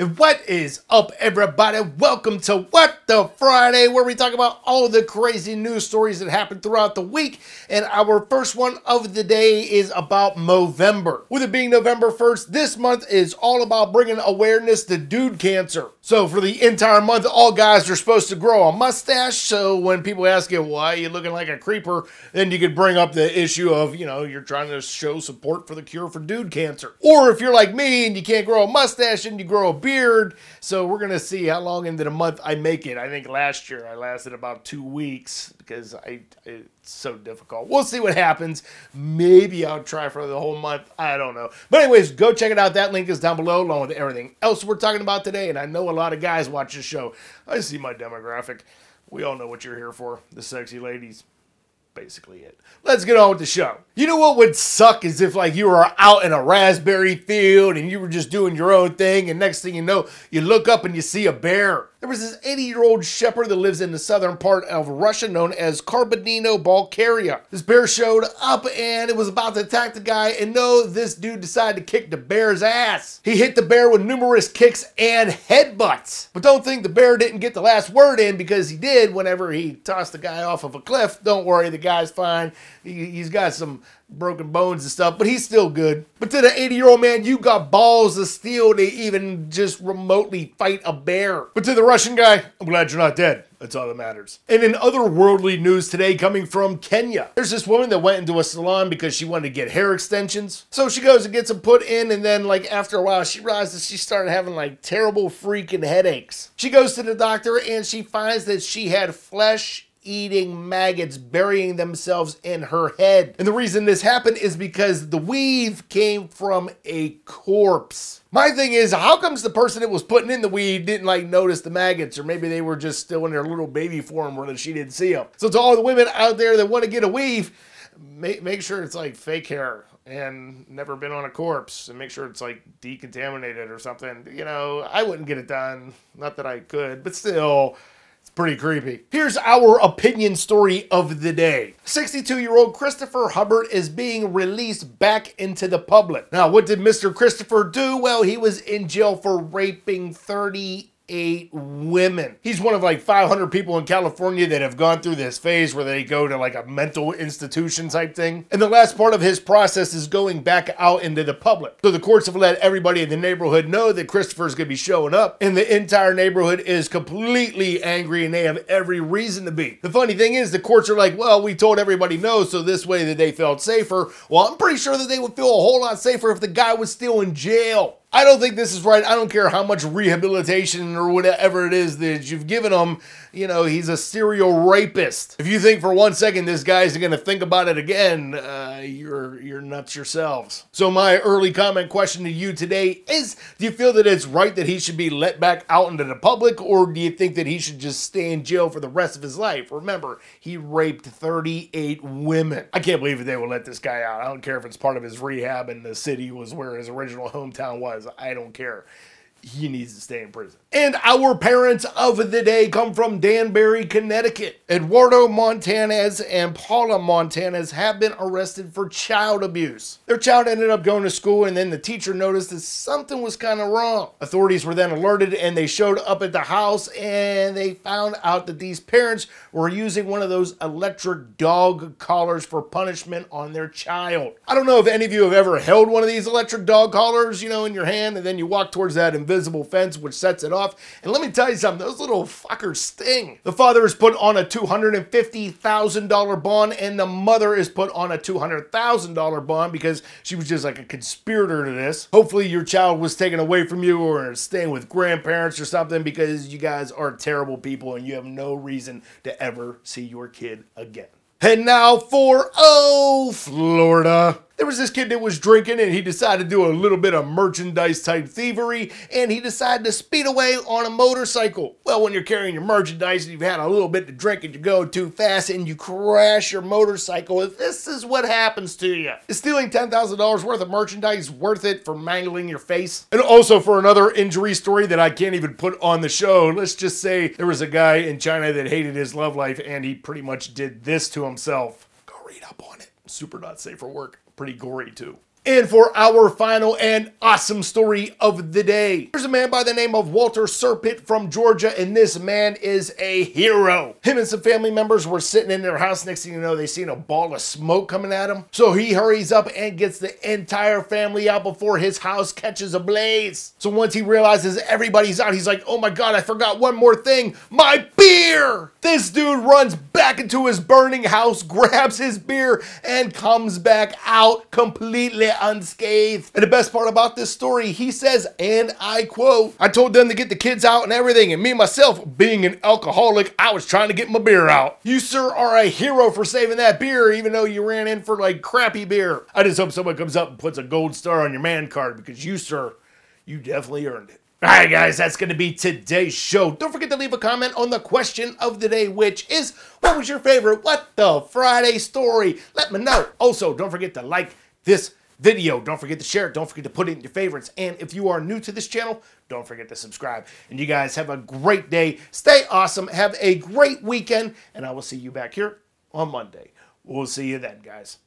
And what is up, everybody? Welcome to What the Friday, where we talk about all the crazy news stories that happened throughout the week. And our first one of the day is about Movember. With it being November 1st, this month is all about bringing awareness to dude cancer. So for the entire month, all guys are supposed to grow a mustache. So when people ask you, why are you looking like a creeper? Then you could bring up the issue of, you're trying to show support for the cure for dude cancer. Or if you're like me and you can't grow a mustache and you grow a beard. So we're going to see how long into the month I make it. I think last year I lasted about 2 weeks because it's so difficult. We'll see what happens. Maybe I'll try for the whole month. I don't know. But anyways, go check it out. That link is down below along with everything else we're talking about today. And I know a lot of guys watch this show. I see my demographic. We all know what you're here for. The sexy ladies. Basically it. Let's get on with the show. You know what would suck is if you were out in a raspberry field and you were just doing your own thing, and next thing you know, you look up and you see a bear. There was this 80-year-old shepherd that lives in the southern part of Russia known as Kabardino-Balkaria. This bear showed up and it was about to attack the guy, and no, this dude decided to kick the bear's ass. He hit the bear with numerous kicks and headbutts. But don't think the bear didn't get the last word in, because he did whenever he tossed the guy off of a cliff. Don't worry, the guy's fine. He's got some broken bones and stuff, but he's still good. But to the 80-year-old man, you got balls of steel to even just remotely fight a bear. But to the Russian guy, I'm glad you're not dead. That's all that matters. And in other worldly news today, coming from Kenya, there's this woman that went into a salon because she wanted to get hair extensions. So she goes and gets them put in, and then after a while, she realizes she started having terrible freaking headaches. She goes to the doctor and she finds that she had flesh-eating maggots burying themselves in her head. And the reason this happened is because the weave came from a corpse. My thing is, how comes the person that was putting in the weave didn't notice the maggots, or maybe they were just still in their little baby form where she didn't see them? So to all the women out there that want to get a weave, make sure it's fake hair and never been on a corpse, and make sure it's decontaminated or something. I wouldn't get it done. Not that I could, but still, it's pretty creepy. Here's our opinion story of the day. 62-year-old Christopher Hubbard is being released back into the public. Now, what did Mr. Christopher do? Well, he was in jail for raping 38 women. He's one of 500 people in California that have gone through this phase where they go to a mental institution type thing. And the last part of his process is going back out into the public. So the courts have let everybody in the neighborhood know that Christopher's going to be showing up, and the entire neighborhood is completely angry, and they have every reason to be. The funny thing is, the courts are well, we told everybody no, so this way that they felt safer. Well, I'm pretty sure that they would feel a whole lot safer if the guy was still in jail. I don't think this is right. I don't care how much rehabilitation or whatever it is that you've given him. He's a serial rapist. If you think for 1 second this guy's going to think about it again, you're nuts yourselves. So my early comment question to you today is, do you feel that it's right that he should be let back out into the public, or do you think that he should just stay in jail for the rest of his life? Remember, he raped 38 women. I can't believe that they will let this guy out. I don't care if it's part of his rehab and the city was where his original hometown was. I don't care. He needs to stay in prison. And our parents of the day come from Danbury, Connecticut. Eduardo Montanez and Paula Montanez have been arrested for child abuse. Their child ended up going to school, and then the teacher noticed that something was kind of wrong. Authorities were then alerted, and they showed up at the house, and they found out that these parents were using one of those electric dog collars for punishment on their child. I don't know if any of you have ever held one of these electric dog collars, in your hand, and then you walk towards that invisible fence which sets it off. And let me tell you something, those little fuckers sting. The father is put on a $250,000 bond, and the mother is put on a $200,000 bond because she was just a conspirator to this. Hopefully your child was taken away from you or staying with grandparents or something, because you guys are terrible people and you have no reason to ever see your kid again. And now for, Florida. There was this kid that was drinking, and he decided to do a little bit of merchandise type thievery, and he decided to speed away on a motorcycle. Well, when you're carrying your merchandise and you've had a little bit to drink and you go too fast and you crash your motorcycle, this is what happens to you. Is stealing $10,000 worth of merchandise worth it for mangling your face? And also, for another injury story that I can't even put on the show, let's just say there was a guy in China that hated his love life, and he pretty much did this to himself. Go read up on it. Super not safe for work. Pretty gory too. And for our final and awesome story of the day, there's a man by the name of Walter Serpent from Georgia, and this man is a hero. Him and some family members were sitting in their house. Next thing you know, they seen a ball of smoke coming at him. So he hurries up and gets the entire family out before his house catches ablaze. So once he realizes everybody's out, he's like, oh my God, I forgot one more thing, my beer! This dude runs back into his burning house, grabs his beer, and comes back out completely unscathed. And the best part about this story, he says, and I quote, I told them to get the kids out and everything, and me myself, being an alcoholic, I was trying to get my beer out. You, sir, are a hero for saving that beer, even though you ran in for like crappy beer. I just hope someone comes up and puts a gold star on your man card, because you, sir, you definitely earned it. All right, guys, that's going to be today's show. Don't forget to leave a comment on the question of the day, which is, what was your favorite What the Friday story? Let me know. Also, don't forget to like this video. Don't forget to share it. Don't forget to put it in your favorites. And if you are new to this channel, don't forget to subscribe. And you guys have a great day. Stay awesome. Have a great weekend. And I will see you back here on Monday. We'll see you then, guys.